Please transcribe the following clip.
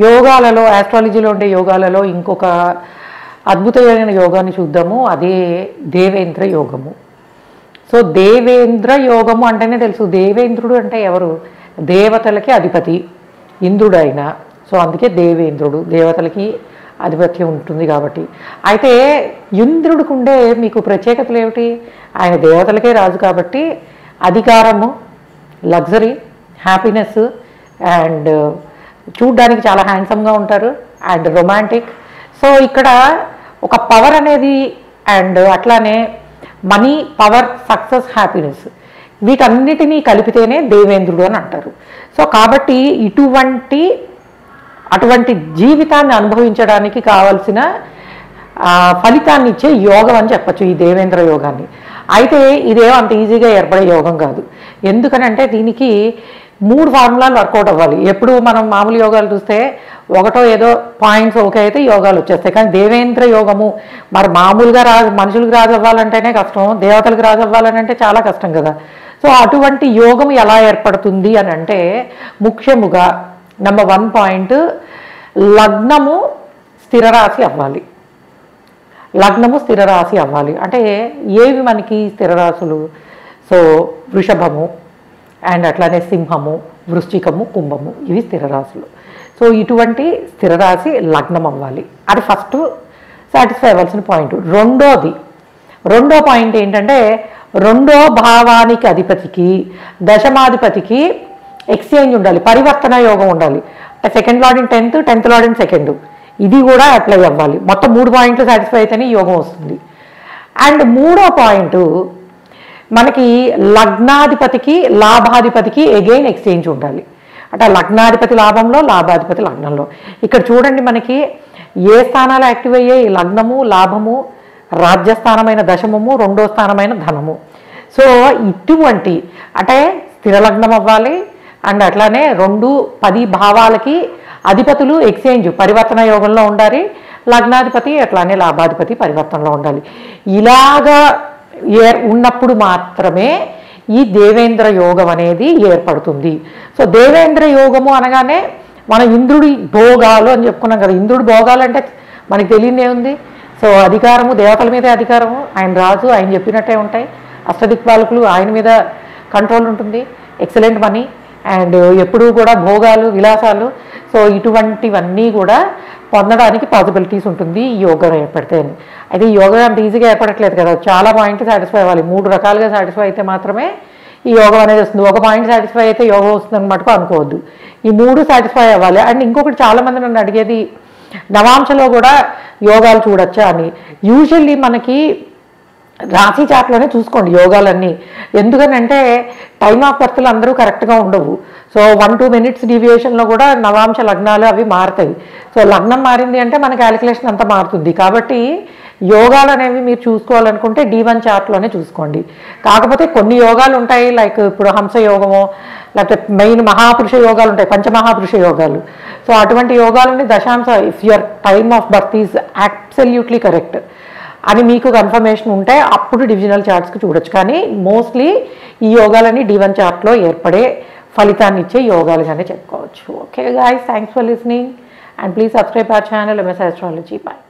యోగాలలో, ఆస్ట్రాలజీలో ఉండే యోగాలలో ఇంకొక అద్భుతమైన యోగాన్ని చూద్దాము. అదే దేవేంద్ర యోగము. సో దేవేంద్ర యోగము అంటేనే తెలుసు, దేవేంద్రుడు అంటే ఎవరు? దేవతలకి అధిపతి ఇంద్రుడు అయినా. సో అందుకే దేవేంద్రుడు, దేవతలకి ఆధిపత్యం ఉంటుంది కాబట్టి. అయితే ఇంద్రుడికి ఉండే మీకు ప్రత్యేకతలు ఏమిటి? ఆయన దేవతలకే రాజు కాబట్టి అధికారము, లగ్జరీ, హ్యాపీనెస్, అండ్ చూడ్డానికి చాలా హ్యాండ్సమ్గా ఉంటారు, అండ్ రొమాంటిక్. సో ఇక్కడ ఒక పవర్ అనేది, అండ్ అట్లానే మనీ, పవర్, సక్సెస్, హ్యాపీనెస్, వీటన్నిటినీ కలిపితేనే దేవేంద్రుడు అని అంటారు. సో కాబట్టి అటువంటి జీవితాన్ని అనుభవించడానికి కావలసిన ఫలితాన్ని ఇచ్చే యోగం అని చెప్పచ్చు ఈ దేవేంద్ర యోగాన్ని. అయితే ఇదేమో అంత ఈజీగా ఏర్పడే యోగం కాదు. ఎందుకనంటే దీనికి 3 ఫార్ములాలు వర్కౌట్ అవ్వాలి. ఎప్పుడు మనం మామూలు యోగాలు చూస్తే ఒకటో ఏదో పాయింట్స్ ఓకే అయితే యోగాలు వచ్చేస్తాయి. కానీ దేవేంద్ర యోగము మరి మామూలుగా మనుషులకు రాజు అవ్వాలంటేనే కష్టం, దేవతలకు రాజు అవ్వాలంటే చాలా కష్టం కదా. సో అటువంటి యోగం ఎలా ఏర్పడుతుంది అని అంటే ముఖ్యముగా నెంబర్ 1 పాయింట్, లగ్నము స్థిరరాశి అవ్వాలి. లగ్నము స్థిరరాశి అవ్వాలి అంటే ఏవి మనకి స్థిరరాశులు? సో వృషభము, అండ్ అట్లానే సింహము, వృశ్చికము, కుంభము, ఇవి స్థిరరాశులు. సో ఇటువంటి స్థిరరాశి లగ్నం అవ్వాలి. అది ఫస్ట్ సాటిస్ఫై అవ్వాల్సిన పాయింట్. రెండో పాయింట్ ఏంటంటే రెండో భావానికి అధిపతికి, దశమాధిపతికి ఎక్స్చేంజ్ ఉండాలి, పరివర్తన యోగం ఉండాలి. అంటే second lord in 10th, 10th lord in 2nd, ఇది కూడా అప్లై అవ్వాలి. మొత్తం 3 పాయింట్లు సాటిస్ఫై అయితేనే యోగం వస్తుంది. అండ్ 3వ పాయింట్ మనకి లగ్నాధిపతికి, లాభాధిపతికి అగైన్ ఎక్స్చేంజ్ ఉండాలి. అంటే లగ్నాధిపతి లాభంలో, లాభాధిపతి లగ్నంలో. ఇక్కడ చూడండి మనకి ఏ స్థానాలు యాక్టివ్ అయ్యాయి? లగ్నము, లాభము, రాజ్యస్థానమైన దశమము, 2వ స్థానమైన ధనము. సో ఇటువంటి అంటే స్థిర లగ్నం అవ్వాలి, అండ్ అట్లానే 2, 10 భావాలకి అధిపతులు ఎక్స్చేంజ్ పరివర్తన యోగంలో ఉండాలి. లగ్నాధిపతి అట్లానే లాభాధిపతి పరివర్తనలో ఉండాలి. ఇలాగా ఉన్నప్పుడు మాత్రమే ఈ దేవేంద్ర యోగం అనేది ఏర్పడుతుంది. సో దేవేంద్ర యోగము అనగానే మన ఇంద్రుడి భోగాలు అని చెప్పుకున్నాం కదా. ఇంద్రుడి భోగాలు అంటే మనకి తెలియదే ఉంది. సో అధికారము, దేవతల మీదే అధికారము, ఆయన రాజు, ఆయన చెప్పినట్టే ఉంటాయి. అష్టదిక్పాలకులు, ఆయన మీద కంట్రోల్ ఉంటుంది, ఎక్సలెంట్ మనీ, అండ్ ఎప్పుడూ కూడా భోగాలు, విలాసాలు. సో ఇటువంటివన్నీ కూడా పొందడానికి పాసిబిలిటీస్ ఉంటుంది ఈ యోగం ఏర్పడితే. అయితే ఈ యోగం అంత ఈజీగా ఏర్పడట్లేదు కదా. చాలా పాయింట్ సాటిస్ఫై అవ్వాలి. 3 రకాలుగా సాటిస్ఫై అయితే మాత్రమే ఈ యోగం అనేది వస్తుంది. ఒక పాయింట్ సాటిస్ఫై అయితే యోగం వస్తుందని మటుకు అనుకోవద్దు. ఈ 3 సాటిస్ఫై అవ్వాలి. అండ్ ఇంకొకటి చాలామంది నన్ను అడిగేది, నవాంశలో కూడా యోగాలు చూడొచ్చా అని. యూజువల్లీ మనకి రాశి చాట్లోనే చూసుకోండి యోగాలన్నీ. ఎందుకనంటే టైమ్ ఆఫ్ బర్త్లు అందరూ కరెక్ట్గా ఉండవు. సో 1-2 minutes డీవియేషన్లో కూడా నవాంశ లగ్నాలు అవి మారుతాయి. సో లగ్నం మారింది అంటే మన క్యాలిక్యులేషన్ అంతా మారుతుంది. కాబట్టి యోగాలు అనేవి మీరు చూసుకోవాలనుకుంటే D1 చార్ట్లోనే చూసుకోండి. కాకపోతే కొన్ని యోగాలు ఉంటాయి, లైక్ ఇప్పుడు హంస యోగమో, లేకపోతే మెయిన్ మహాపురుష యోగాలు ఉంటాయి, పంచమహాపురుష యోగాలు. సో అటువంటి యోగాలని దశాంశ, if your time of birth is absolutely correct అని మీకు కన్ఫర్మేషన్ ఉంటే అప్పుడు డివిజనల్ చార్ట్స్కి చూడొచ్చు. కానీ మోస్ట్లీ ఈ యోగాలని D1 చార్ట్లో ఏర్పడే ఫలితాన్ని ఇచ్చే యోగాలుగానే చెప్పుకోవచ్చు. Okay guys, thanks for listening, and please subscribe our channel MS Astrology. Bye.